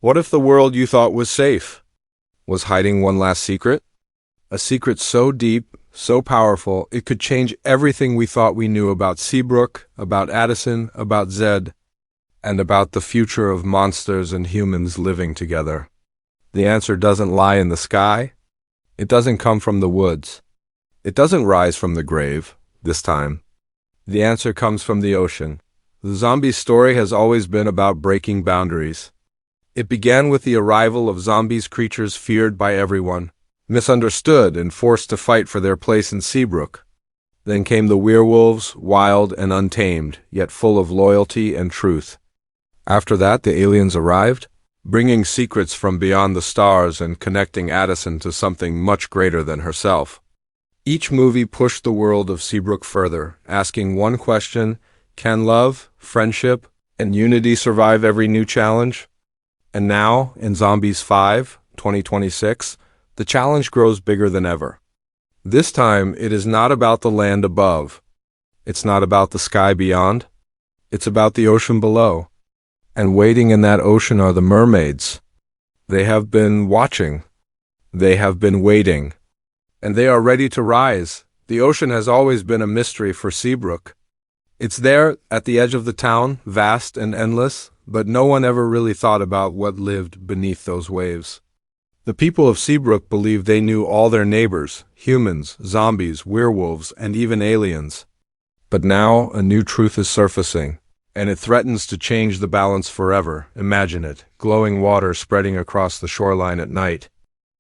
What if the world you thought was safe was hiding one last secret? A secret so deep, so powerful, it could change everything we thought we knew about Seabrook, about Addison, about Zed, and about the future of monsters and humans living together. The answer doesn't lie in the sky. It doesn't come from the woods. It doesn't rise from the grave, this time. The answer comes from the ocean. The zombie story has always been about breaking boundaries. It began with the arrival of zombies, creatures feared by everyone, misunderstood and forced to fight for their place in Seabrook. Then came the werewolves, wild and untamed, yet full of loyalty and truth. After that, the aliens arrived, bringing secrets from beyond the stars and connecting Addison to something much greater than herself. Each movie pushed the world of Seabrook further, asking one question: can love, friendship, and unity survive every new challenge? And now, in Zombies 5, 2026, the challenge grows bigger than ever. This time, it is not about the land above. It's not about the sky beyond. It's about the ocean below. And waiting in that ocean are the mermaids. They have been watching. They have been waiting. And they are ready to rise. The ocean has always been a mystery for Seabrook. It's there, at the edge of the town, vast and endless, but no one ever really thought about what lived beneath those waves. The people of Seabrook believed they knew all their neighbors, humans, zombies, werewolves, and even aliens. But now, a new truth is surfacing, and it threatens to change the balance forever. Imagine it, glowing water spreading across the shoreline at night.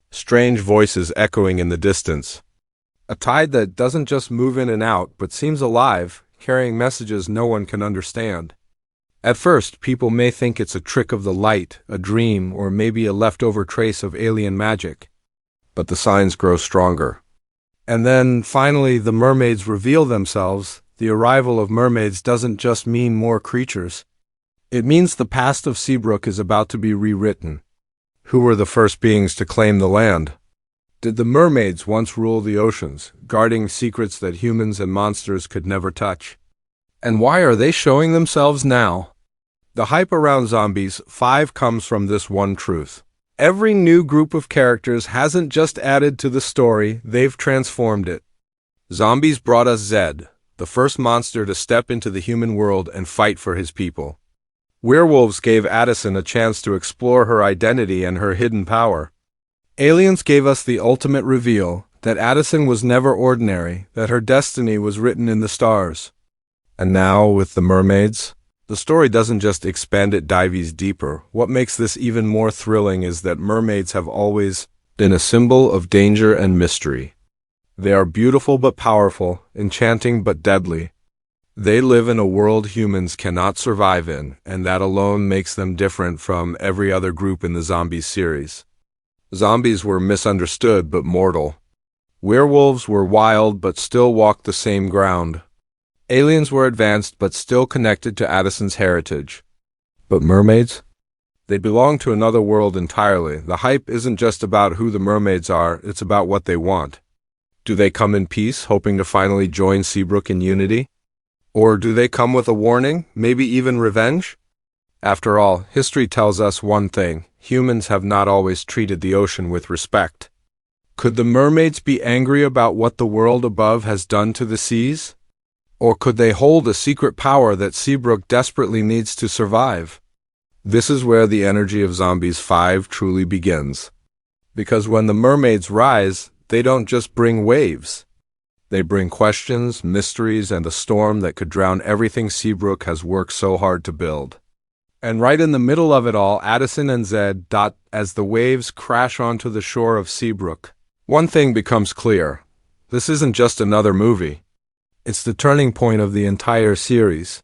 Strange voices echoing in the distance. A tide that doesn't just move in and out, but seems alive, carrying messages no one can understand. At first, people may think it's a trick of the light, a dream, or maybe a leftover trace of alien magic. But the signs grow stronger. And then, finally, the mermaids reveal themselves. The arrival of mermaids doesn't just mean more creatures. It means the past of Seabrook is about to be rewritten. Who were the first beings to claim the land? Did the mermaids once rule the oceans, guarding secrets that humans and monsters could never touch? And why are they showing themselves now? The hype around Zombies 5 comes from this one truth. Every new group of characters hasn't just added to the story, they've transformed it. Zombies brought us Zed, the first monster to step into the human world and fight for his people. Werewolves gave Addison a chance to explore her identity and her hidden power. Aliens gave us the ultimate reveal, that Addison was never ordinary, that her destiny was written in the stars. And now, with the mermaids, the story doesn't just expand, it dives deeper. What makes this even more thrilling is that mermaids have always been a symbol of danger and mystery. They are beautiful but powerful, enchanting but deadly. They live in a world humans cannot survive in, and that alone makes them different from every other group in the Zombies series. Zombies were misunderstood but mortal. Werewolves were wild but still walked the same ground. Aliens were advanced but still connected to Addison's heritage. But mermaids? They belong to another world entirely. The hype isn't just about who the mermaids are, it's about what they want. Do they come in peace, hoping to finally join Seabrook in unity? Or do they come with a warning, maybe even revenge? After all, history tells us one thing: humans have not always treated the ocean with respect. Could the mermaids be angry about what the world above has done to the seas? Or could they hold a secret power that Seabrook desperately needs to survive? This is where the energy of Zombies 5 truly begins. Because when the mermaids rise, they don't just bring waves. They bring questions, mysteries, and a storm that could drown everything Seabrook has worked so hard to build. And right in the middle of it all, Addison and Zed dot as the waves crash onto the shore of Seabrook. One thing becomes clear. This isn't just another movie. It's the turning point of the entire series.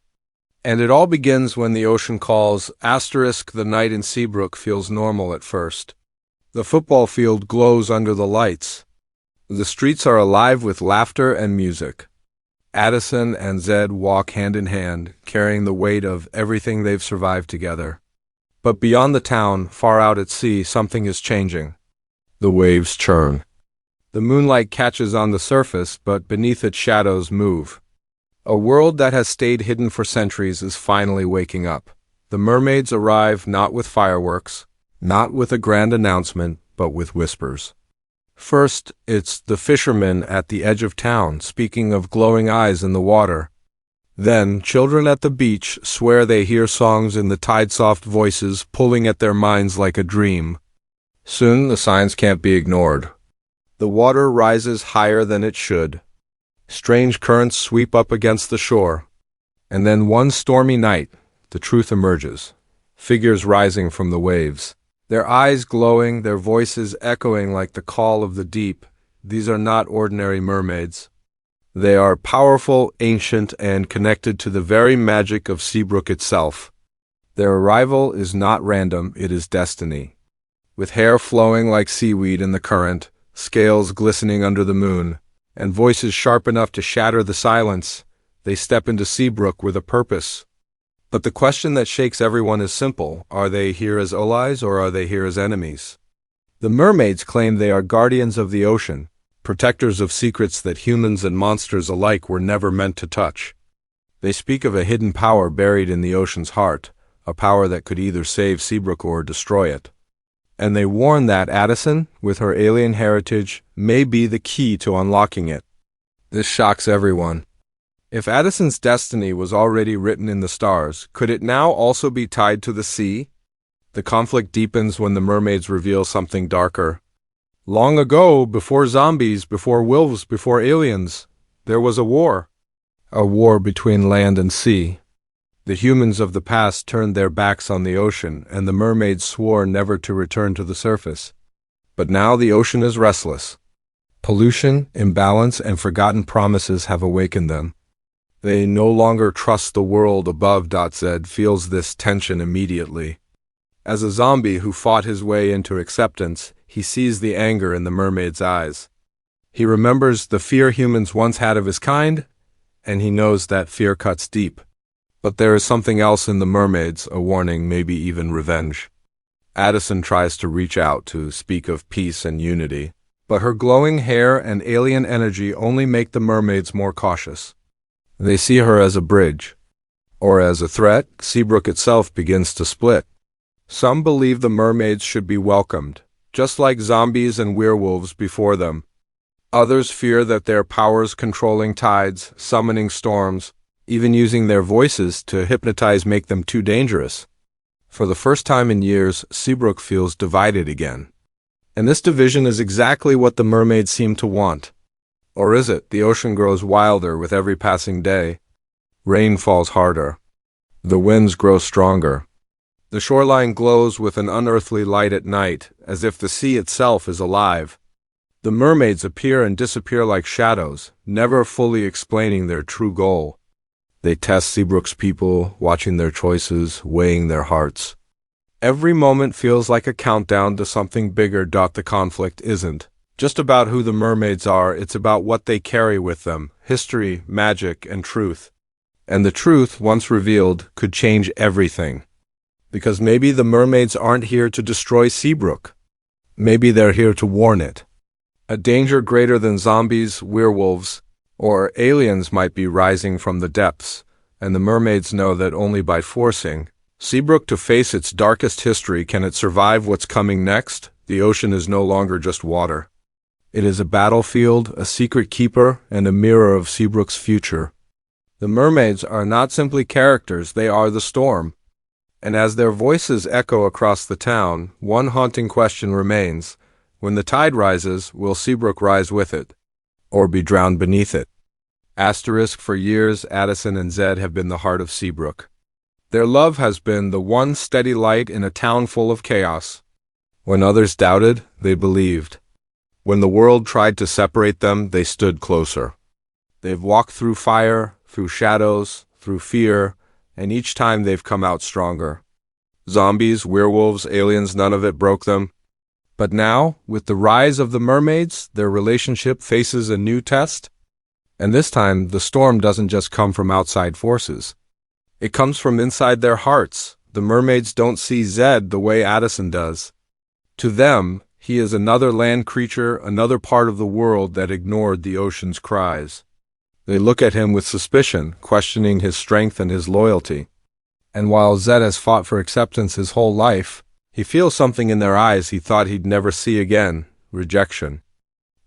And it all begins when the ocean calls. The night in Seabrook feels normal at first. The football field glows under the lights. The streets are alive with laughter and music. Addison and Zed walk hand in hand, carrying the weight of everything they've survived together. But beyond the town, far out at sea, something is changing. The waves churn. The moonlight catches on the surface, but beneath its shadows move. A world that has stayed hidden for centuries is finally waking up. The mermaids arrive not with fireworks, Not with a grand announcement, but with whispers. First, it's the fishermen at the edge of town speaking of glowing eyes in the water. Then, children at the beach swear they hear songs in the tide-soft voices pulling at their minds like a dream. Soon the signs can't be ignored. The water rises higher than it should. Strange currents sweep up against the shore. And then one stormy night, the truth emerges. Figures rising from the waves. Their eyes glowing, their voices echoing like the call of the deep. These are not ordinary mermaids. They are powerful, ancient, and connected to the very magic of Seabrook itself. Their arrival is not random, it is destiny. With hair flowing like seaweed in the current, scales glistening under the moon, and voices sharp enough to shatter the silence, they step into Seabrook with a purpose. But the question that shakes everyone is simple. Are they here as allies or are they here as enemies? The mermaids claim they are guardians of the ocean, protectors of secrets that humans and monsters alike were never meant to touch. They speak of a hidden power buried in the ocean's heart, a power that could either save Seabrook or destroy it. And they warn that Addison, with her alien heritage, may be the key to unlocking it. This shocks everyone. If Addison's destiny was already written in the stars, could it now also be tied to the sea? The conflict deepens when the mermaids reveal something darker. Long ago, before zombies, before wolves, before aliens, there was a war. A war between land and sea. The humans of the past turned their backs on the ocean, and the mermaids swore never to return to the surface. But now the ocean is restless. Pollution, imbalance, and forgotten promises have awakened them. They no longer trust the world above. Zed feels this tension immediately. As a zombie who fought his way into acceptance, he sees the anger in the mermaid's eyes. He remembers the fear humans once had of his kind, and he knows that fear cuts deep. But there is something else in the mermaids, a warning, maybe even revenge. Addison tries to reach out to speak of peace and unity, but her glowing hair and alien energy only make the mermaids more cautious. They see her as a bridge, or as a threat. Seabrook itself begins to split. Some believe the mermaids should be welcomed, just like zombies and werewolves before them. Others fear that their powers controlling tides, summoning storms, even using their voices to hypnotize make them too dangerous. For the first time in years, Seabrook feels divided again. And this division is exactly what the mermaids seem to want. Or is it? The ocean grows wilder with every passing day. Rain falls harder. The winds grow stronger. The shoreline glows with an unearthly light at night, as if the sea itself is alive. The mermaids appear and disappear like shadows, never fully explaining their true goal. They test Seabrook's people, watching their choices, weighing their hearts. Every moment feels like a countdown to something bigger. The conflict isn't just about who the mermaids are, it's about what they carry with them, history, magic, and truth. And the truth, once revealed, could change everything. Because maybe the mermaids aren't here to destroy Seabrook. Maybe they're here to warn it. A danger greater than zombies, werewolves, or aliens might be rising from the depths, and the mermaids know that only by forcing Seabrook to face its darkest history can it survive what's coming next. The ocean is no longer just water. It is a battlefield, a secret keeper, and a mirror of Seabrook's future. The mermaids are not simply characters, they are the storm. And as their voices echo across the town, one haunting question remains. When the tide rises, will Seabrook rise with it, or be drowned beneath it? For years, Addison and Zed have been the heart of Seabrook. Their love has been the one steady light in a town full of chaos. When others doubted, they believed. When the world tried to separate them, they stood closer. They've walked through fire, through shadows, through fear, and each time they've come out stronger. Zombies, werewolves, aliens, none of it broke them. But now, with the rise of the mermaids, their relationship faces a new test. And this time, the storm doesn't just come from outside forces. It comes from inside their hearts. The mermaids don't see Zed the way Addison does. To them, he is another land creature, another part of the world that ignored the ocean's cries. They look at him with suspicion, questioning his strength and his loyalty. And while Zed has fought for acceptance his whole life, He feels something in their eyes he thought he'd never see again, rejection.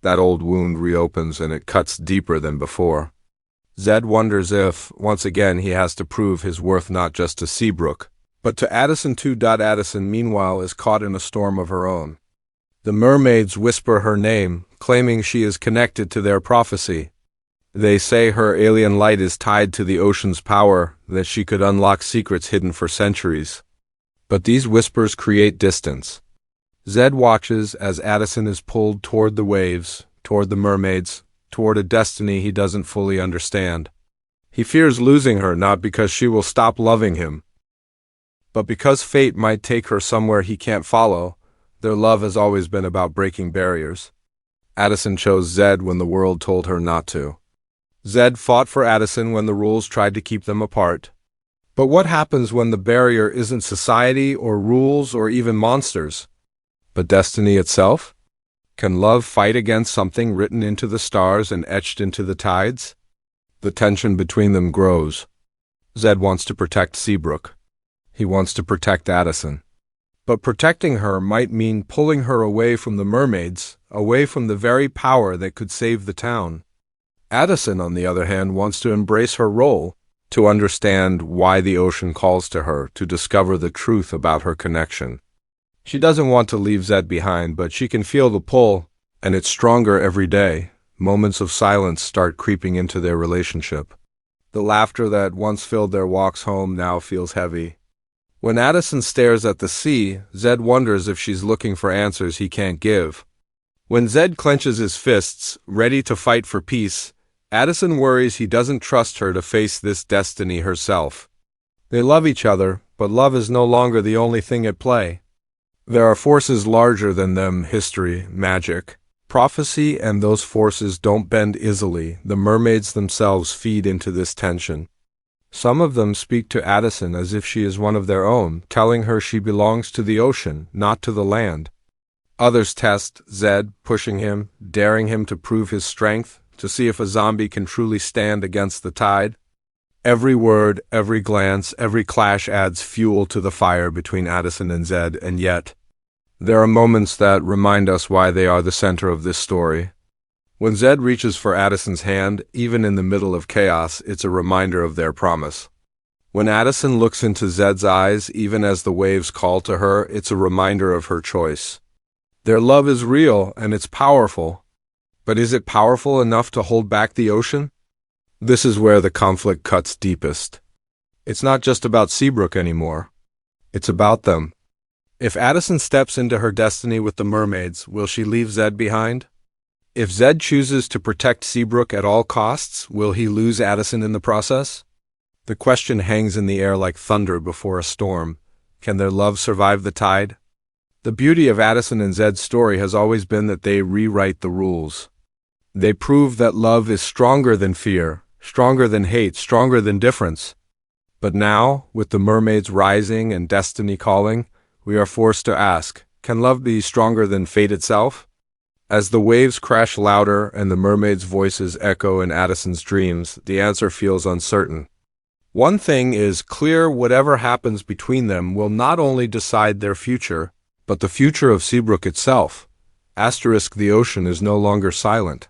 That old wound reopens and it cuts deeper than before. Zed wonders if, once again, he has to prove his worth not just to Seabrook, but to Addison too. Addison, meanwhile, is caught in a storm of her own. The mermaids whisper her name, claiming she is connected to their prophecy. They say her alien light is tied to the ocean's power, that she could unlock secrets hidden for centuries. But these whispers create distance. Zed watches as Addison is pulled toward the waves, toward the mermaids, toward a destiny he doesn't fully understand. He fears losing her not because she will stop loving him, but because fate might take her somewhere he can't follow. Their love has always been about breaking barriers. Addison chose Zed when the world told her not to. Zed fought for Addison when the rules tried to keep them apart. But what happens when the barrier isn't society or rules or even monsters, but destiny itself? Can love fight against something written into the stars and etched into the tides? The tension between them grows. Zed wants to protect Seabrook. He wants to protect Addison. But protecting her might mean pulling her away from the mermaids, away from the very power that could save the town. Addison, on the other hand, wants to embrace her role, to understand why the ocean calls to her, to discover the truth about her connection. She doesn't want to leave Zed behind, but she can feel the pull, and it's stronger every day. Moments of silence start creeping into their relationship. The laughter that once filled their walks home now feels heavy. When Addison stares at the sea, Zed wonders if she's looking for answers he can't give. When Zed clenches his fists, ready to fight for peace, Addison worries he doesn't trust her to face this destiny herself. They love each other, but love is no longer the only thing at play. There are forces larger than them: history, magic, prophecy, and those forces don't bend easily. The mermaids themselves feed into this tension. Some of them speak to Addison as if she is one of their own, telling her she belongs to the ocean, not to the land. Others test Zed, pushing him, daring him to prove his strength, to see if a zombie can truly stand against the tide. Every word, every glance, every clash adds fuel to the fire between Addison and Zed, and yet, there are moments that remind us why they are the center of this story. When Zed reaches for Addison's hand, even in the middle of chaos, it's a reminder of their promise. When Addison looks into Zed's eyes, even as the waves call to her, it's a reminder of her choice. Their love is real, and it's powerful. But is it powerful enough to hold back the ocean? This is where the conflict cuts deepest. It's not just about Seabrook anymore. It's about them. If Addison steps into her destiny with the mermaids, will she leave Zed behind? If Zed chooses to protect Seabrook at all costs, will he lose Addison in the process? The question hangs in the air like thunder before a storm. Can their love survive the tide? The beauty of Addison and Zed's story has always been that they rewrite the rules. They prove that love is stronger than fear, stronger than hate, stronger than difference. But now, with the mermaids rising and destiny calling, we are forced to ask, can love be stronger than fate itself? As the waves crash louder and the mermaids' voices echo in Addison's dreams, the answer feels uncertain. One thing is clear: whatever happens between them will not only decide their future, but the future of Seabrook itself. The ocean is no longer silent.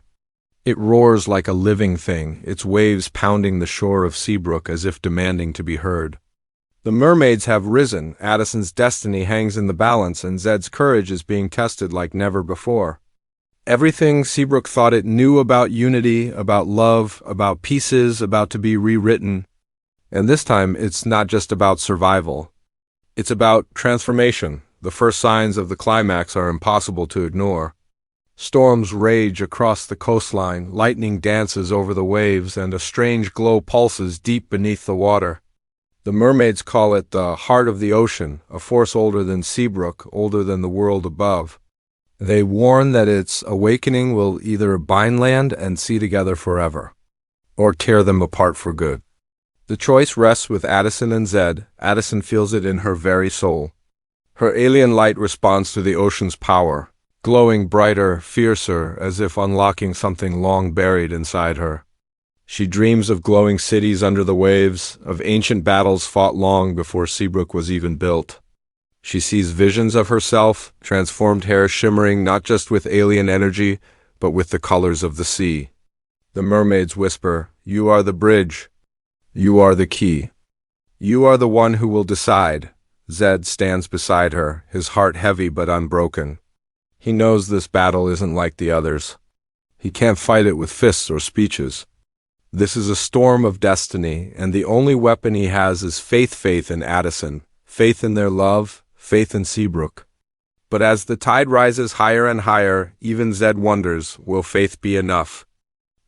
It roars like a living thing, its waves pounding the shore of Seabrook as if demanding to be heard. The mermaids have risen, Addison's destiny hangs in the balance, and Zed's courage is being tested like never before. Everything Seabrook thought it knew about unity, about love, about peace is about to be rewritten. And this time, it's not just about survival. It's about transformation. The first signs of the climax are impossible to ignore. Storms rage across the coastline, lightning dances over the waves, and a strange glow pulses deep beneath the water. The mermaids call it the heart of the ocean, a force older than Seabrook, older than the world above. They warn that its awakening will either bind land and sea together forever, or tear them apart for good. The choice rests with Addison and Zed. Addison feels it in her very soul. Her alien light responds to the ocean's power, glowing brighter, fiercer, as if unlocking something long buried inside her. She dreams of glowing cities under the waves, of ancient battles fought long before Seabrook was even built. She sees visions of herself, transformed hair shimmering not just with alien energy, but with the colors of the sea. The mermaids whisper, "You are the bridge. You are the key. You are the one who will decide." Zed stands beside her, his heart heavy but unbroken. He knows this battle isn't like the others. He can't fight it with fists or speeches. This is a storm of destiny, and the only weapon he has is faith in Addison, faith in their love, faith in Seabrook. But as the tide rises higher and higher, even Zed wonders, will faith be enough?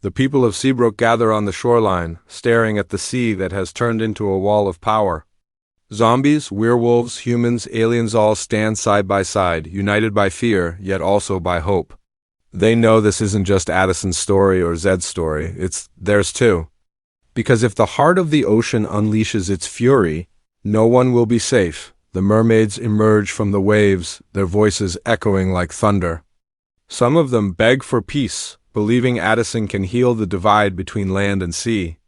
The people of Seabrook gather on the shoreline, staring at the sea that has turned into a wall of power. Zombies, werewolves, humans, aliens all stand side by side, united by fear, yet also by hope. They know this isn't just Addison's story or Zed's story, it's theirs too. Because if the heart of the ocean unleashes its fury, no one will be safe. The mermaids emerge from the waves, their voices echoing like thunder. Some of them beg for peace, believing Addison can heal the divide between land and sea.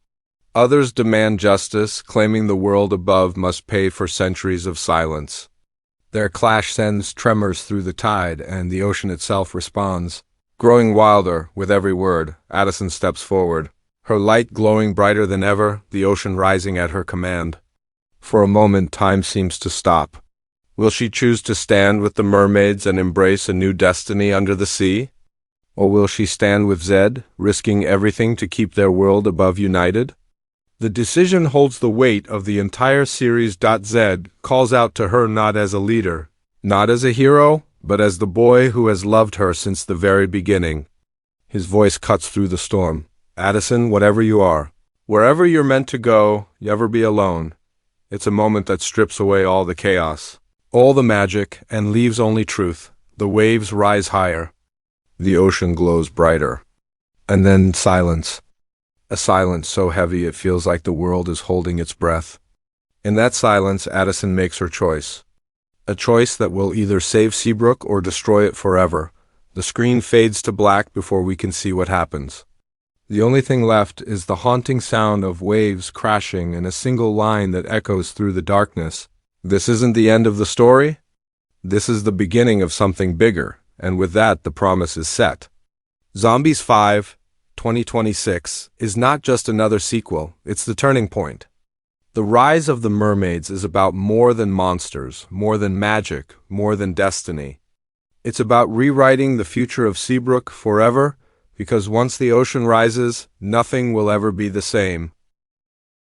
Others demand justice, claiming the world above must pay for centuries of silence. Their clash sends tremors through the tide, and the ocean itself responds. Growing wilder with every word, Addison steps forward, her light glowing brighter than ever, the ocean rising at her command. For a moment, time seems to stop. Will she choose to stand with the mermaids and embrace a new destiny under the sea? Or will she stand with Zed, risking everything to keep their world above united? The decision holds the weight of the entire series. Zed calls out to her not as a leader, not as a hero, but as the boy who has loved her since the very beginning. His voice cuts through the storm. Addison, whatever you are, wherever you're meant to go, never be alone. It's a moment that strips away all the chaos, all the magic, and leaves only truth. The waves rise higher. The ocean glows brighter. And then silence. A silence so heavy it feels like the world is holding its breath. In that silence, Addison makes her choice. A choice that will either save Seabrook or destroy it forever. The screen fades to black before we can see what happens. The only thing left is the haunting sound of waves crashing and a single line that echoes through the darkness. This isn't the end of the story. This is the beginning of something bigger, and with that the promise is set. Zombies 5, 2026 is not just another sequel, it's the turning point. The rise of the mermaids is about more than monsters, more than magic, more than destiny. It's about rewriting the future of Seabrook forever, because once the ocean rises, nothing will ever be the same.